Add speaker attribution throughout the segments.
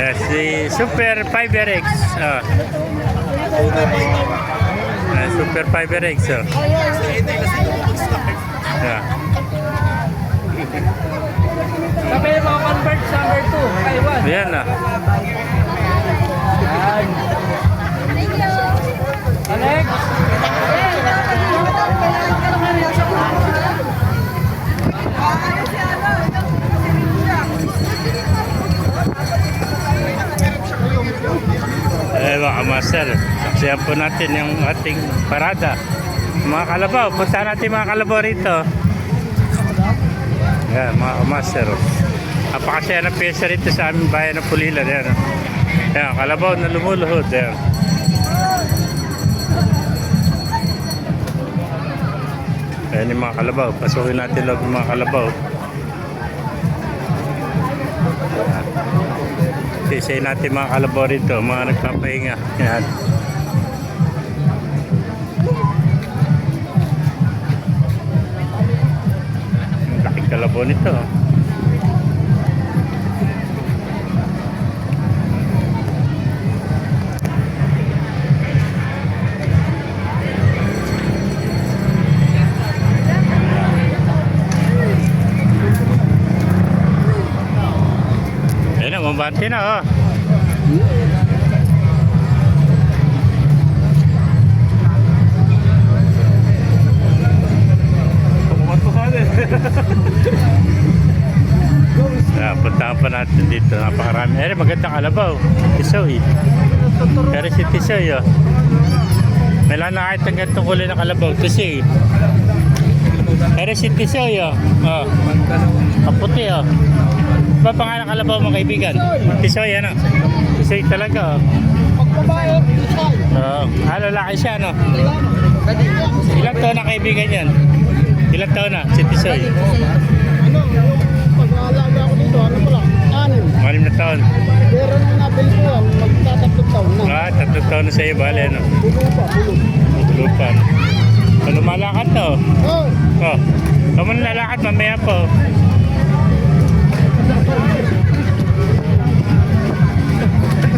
Speaker 1: Si Super Fiber X. Super Fiber X. Yeah.
Speaker 2: Sabi yung mga convert sa number 2, Taiwan.
Speaker 1: Ayan na.
Speaker 2: Yan. Alex?
Speaker 1: Mga master, saksiyan po natin yung ating parada. Mga kalabaw, punta natin mga kalabaw rito. Yan, mga master. Napakasaya ng pyesa rito sa aming bayan ng Pulilan. Yan, yan kalabaw na lumuluhod. Yan. Yan yung mga kalabaw. Pasukin natin loob ng mga kalabaw. Sisay natin mga kalabaw rito, mga nagpapahinga. Yan. Ang laking kalabaw nito. Mabante na, oh. Puntahan pa natin dito. Napakarami. Magandang kalabaw. Tisoy. Pero si Tisoy, oh. May lang nakahit ang ganitong kulay na kalabaw. Tisoy. Pero si Tisoy, oh. Kaputi, oh. Ba pangalan kalabaw mga kaibigan? Tisoy, ano? Tisoy talaga, oh.
Speaker 2: Pagbabae, Tisoy.
Speaker 1: Oo. Lalaki siya, no? Ilang taon na kaibigan yan? Ilang taon na si Tisoy?
Speaker 2: Ano, pag-aalaga ako dito, ano pala? 6.
Speaker 1: 6 na taon.
Speaker 2: Pero nung nabili ko yan, magtatatlong taon na.
Speaker 1: 3 taon na sa'yo, bale, ano?
Speaker 2: Bulong.
Speaker 1: Tulupan. So, lumalakad to.
Speaker 2: Oh.
Speaker 1: Oh. Kamu lalakad, mamaya po.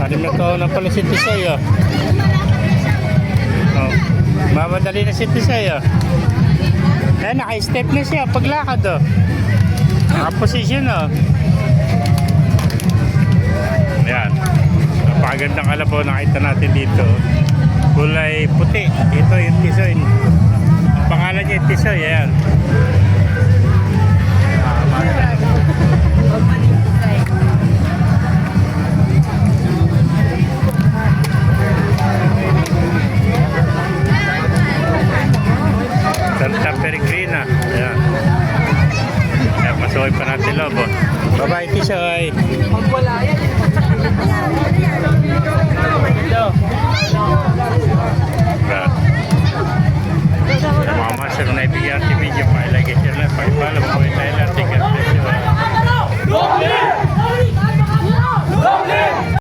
Speaker 1: Anim na taon na pala si Tisoy, oh. Oh. Mamadali na si Tisoy, oh. Ayan, naka-step na siya paglakad, oh. Naka-position, oh. Ayan. Napakagandang kalabaw nakita natin dito. Kulay puti. Ito yung Tisoy. Ang pangalan niya yung Tisoy, ayan. Santa Peregrina. Ayan. Ayan, pasukin pa natin lobo. Bye-bye, Tisoy.
Speaker 2: Pag wala yan,